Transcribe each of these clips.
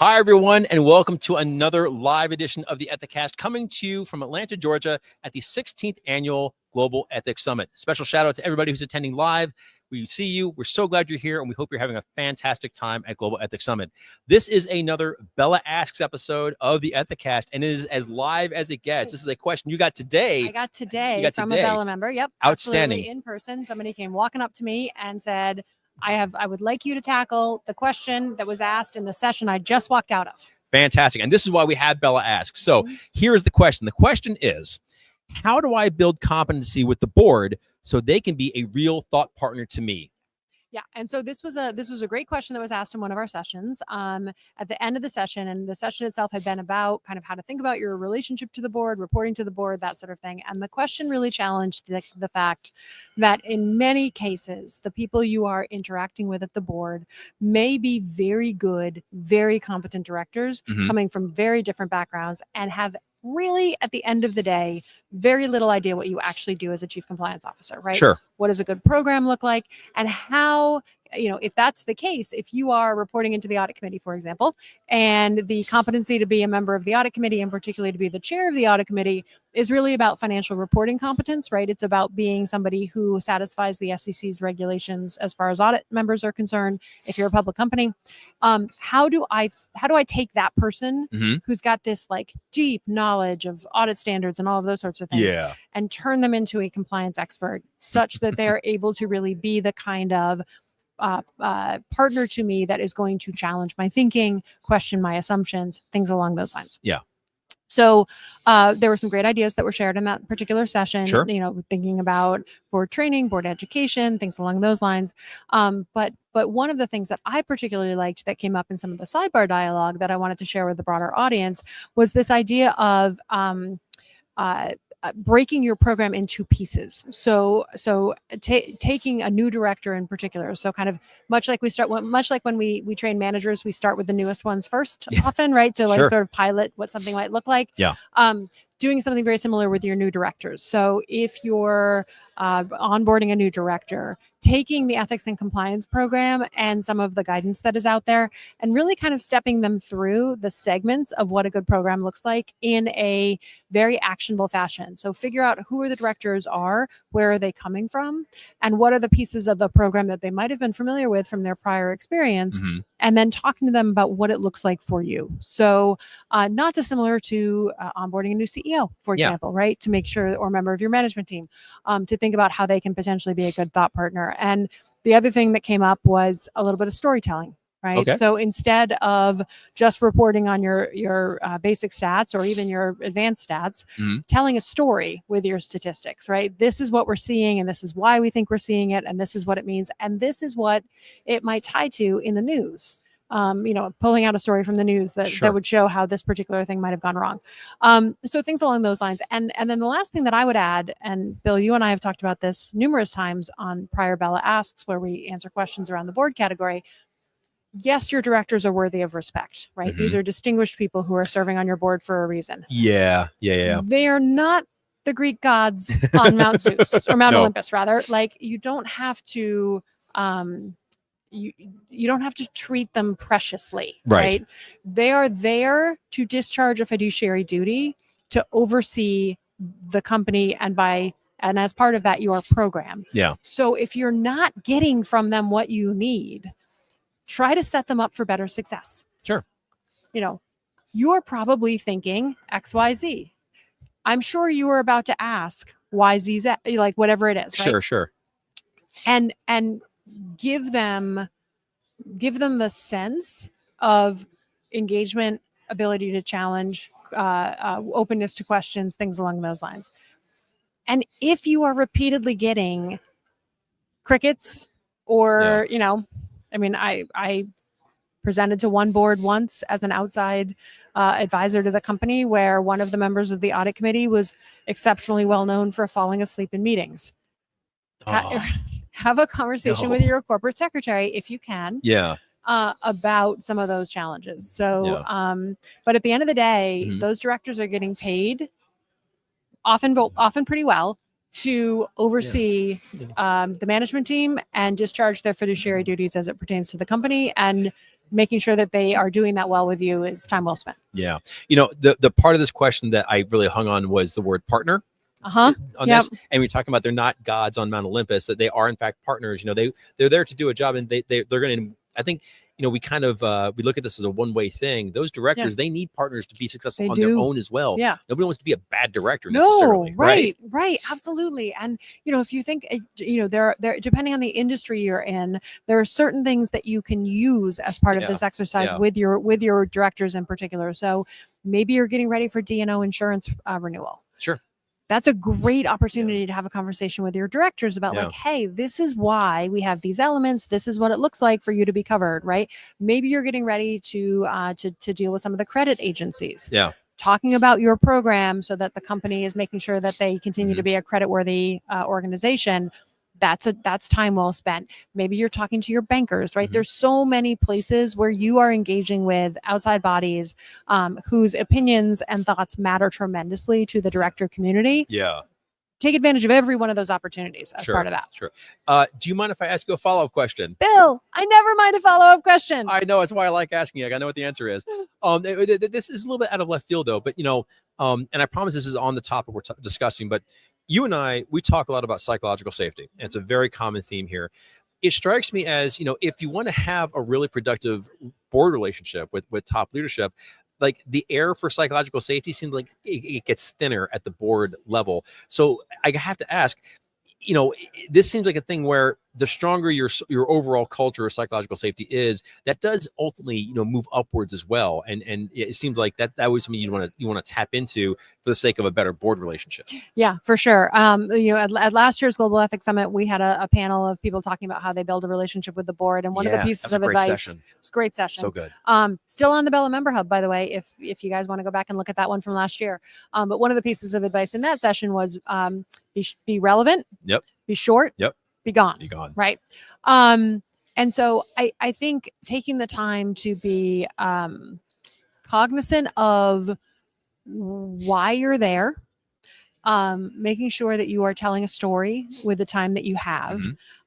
Hi, everyone, and welcome to another live edition of the Ethicast, coming to you from Atlanta, Georgia at the 16th Annual Global Ethics Summit. Special shout out to everybody who's attending live. We see you. We're so glad you're here, and we hope you're having a fantastic time at Global Ethics Summit. This is another BELA Asks episode of the Ethicast, and it is as live as it gets. This is a question you got today. I got today from a BELA member. Yep. Outstanding. In person. Somebody came walking up to me and said, I would like you to tackle the question that was asked in the session I just walked out of. Fantastic. And this is why we have BELA Asks. So here's the question. The question is, how do I build competency with the board so they can be a real thought partner to me? Yeah, and so this was a great question that was asked in one of our sessions at the end of the session, and the session itself had been about kind of how to think about your relationship to the board, reporting to the board, that sort of thing. And the question really challenged the fact that in many cases, the people you are interacting with at the board may be very good, very competent directors coming from very different backgrounds and have really, at the end of the day, very little idea what you actually do as a chief compliance officer, right? Sure. What does a good program look like? And how, if that's the case, if you are reporting into the audit committee, for example, and the competency to be a member of the audit committee and particularly to be the chair of the audit committee is really about financial reporting competence, right? It's about being somebody who satisfies the SEC's regulations as far as audit members are concerned. If you're a public company, how do I take that person who's got this like deep knowledge of audit standards and all of those sorts of things and turn them into a compliance expert such that they're able to really be the kind of partner to me that is going to challenge my thinking, question my assumptions, things along those lines. Yeah. So there were some great ideas that were shared in that particular session, Sure. Thinking about board training, board education, things along those lines. But one of the things that I particularly liked that came up in some of the sidebar dialogue that I wanted to share with the broader audience was this idea of breaking your program into pieces. So taking a new director in particular. So kind of much like when we train managers, we start with the newest ones first, often, right? To sort of pilot what something might look like. Yeah. Doing something very similar with your new directors. So if you're onboarding a new director, taking the ethics and compliance program and some of the guidance that is out there and really kind of stepping them through the segments of what a good program looks like in a very actionable fashion. So figure out who the directors are, where are they coming from, and what are the pieces of the program that they might have been familiar with from their prior experience, and then talking to them about what it looks like for you. So not dissimilar to onboarding a new CEO, for example, right? To make sure, or member of your management team, to think about how they can potentially be a good thought partner. And the other thing that came up was a little bit of storytelling, right? Okay. So instead of just reporting on your basic stats or even your advanced stats, telling a story with your statistics, right? This is what we're seeing, and this is why we think we're seeing it, and this is what it means, and this is what it might tie to in the news. Pulling out a story from the news that would show how this particular thing might have gone wrong. So things along those lines. And then the last thing that I would add, and Bill, you and I have talked about this numerous times on prior BELA Asks, where we answer questions around the board category. Yes, your directors are worthy of respect, right? These are distinguished people who are serving on your board for a reason. Yeah. They are not the Greek gods on Mount Zeus, or Mount Olympus, rather. Like, you don't have to... You don't have to treat them preciously, right? They are there to discharge a fiduciary duty to oversee the company and as part of that, your program. Yeah. So if you're not getting from them what you need, try to set them up for better success. Sure. You're probably thinking X, Y, Z. I'm sure you were about to ask Y, Z, Z, like whatever it is, right? Sure. And give them the sense of engagement, ability to challenge, openness to questions, things along those lines. And if you are repeatedly getting crickets or, I presented to one board once as an outside advisor to the company where one of the members of the audit committee was exceptionally well known for falling asleep in meetings. Have a conversation with your corporate secretary if you can. About some of those challenges. So, but at the end of the day, those directors are getting paid often pretty well to oversee the management team and discharge their fiduciary duties as it pertains to the company. And making sure that they are doing that well with you is time well spent. Yeah. The part of this question that I really hung on was the word partner. On this, and we're talking about they're not gods on Mount Olympus, that they are in fact partners. They're there to do a job, and they're going to, I think, we kind of we look at this as a one-way thing. Those directors, they need partners to be successful on their own as well. Yeah. Nobody wants to be a bad director necessarily. Right, absolutely. And if you think there depending on the industry you're in, there are certain things that you can use as part of this exercise with your directors in particular. So maybe you're getting ready for D&O insurance renewal. Sure. That's a great opportunity to have a conversation with your directors about like, hey, this is why we have these elements. This is what it looks like for you to be covered, right? Maybe you're getting ready to deal with some of the credit agencies. Yeah. Talking about your program so that the company is making sure that they continue to be a creditworthy organization. That's time well spent. Maybe you're talking to your bankers, right? There's so many places where you are engaging with outside bodies whose opinions and thoughts matter tremendously to the director community. Yeah. Take advantage of every one of those opportunities as part of that. Sure. Do you mind if I ask you a follow-up question? Bill, I never mind a follow-up question. I know, it's why I like asking you. I know what the answer is. This is a little bit out of left field though, but and I promise this is on the topic we're discussing, but you and I, we talk a lot about psychological safety, and it's a very common theme here. It strikes me as, if you want to have a really productive board relationship with top leadership, like the air for psychological safety seems like it gets thinner at the board level. So I have to ask, this seems like a thing where the stronger your overall culture of psychological safety is, that does ultimately, move upwards as well. And it seems like that was something you want to tap into for the sake of a better board relationship. Yeah, for sure. At last year's Global Ethics Summit, we had a panel of people talking about how they build a relationship with the board. And one of the pieces of advice, it was a great session. So good. Still on the BELA Member Hub, by the way, if you guys want to go back and look at that one from last year. But one of the pieces of advice in that session was be relevant. Yep. Be short. Yep. Be gone. Be gone. Right. And so I think taking the time to be cognizant of why you're there, making sure that you are telling a story with the time that you have,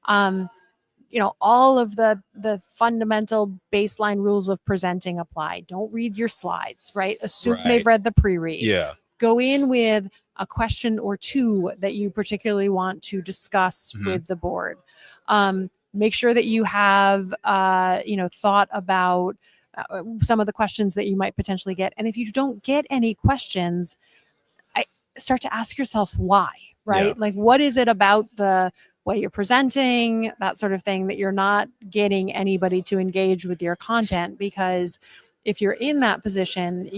all of the fundamental baseline rules of presenting apply. Don't read your slides, right? Assume they've read the pre-read. Yeah. Go in with a question or two that you particularly want to discuss with the board. Make sure that you have, thought about some of the questions that you might potentially get. And if you don't get any questions, start to ask yourself why, right? Yeah. Like, what is it about the way you're presenting, that sort of thing, that you're not getting anybody to engage with your content? Because if you're in that position,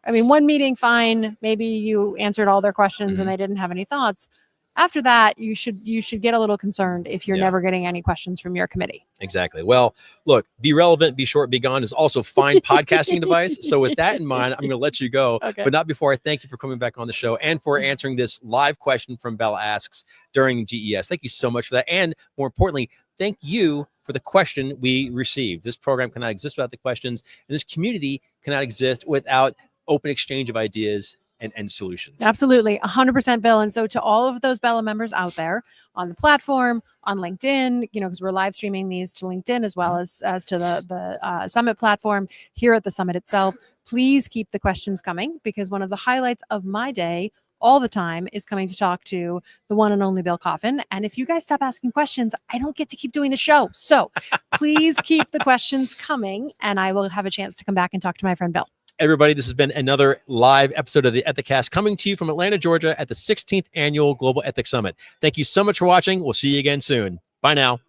one meeting, fine, maybe you answered all their questions and they didn't have any thoughts. After that, you should get a little concerned if you're never getting any questions from your committee. Exactly. Well, look, be relevant, be short, be gone is also fine podcasting advice. So with that in mind, I'm going to let you go, but not before I thank you for coming back on the show and for answering this live question from BELA Asks during GES. Thank you so much for that. And more importantly, thank you for the question we received. This program cannot exist without the questions, and this community cannot exist without open exchange of ideas and solutions. Absolutely. 100%, Bill. And so to all of those BELA members out there on the platform, on LinkedIn, because we're live streaming these to LinkedIn as well as to the Summit platform here at the Summit itself, please keep the questions coming, because one of the highlights of my day all the time is coming to talk to the one and only Bill Coffin. And if you guys stop asking questions, I don't get to keep doing the show. So please keep the questions coming, and I will have a chance to come back and talk to my friend Bill. Everybody, this has been another live episode of the Ethicast coming to you from Atlanta, Georgia at the 16th Annual Global Ethics Summit. Thank you so much for watching. We'll see you again soon. Bye now.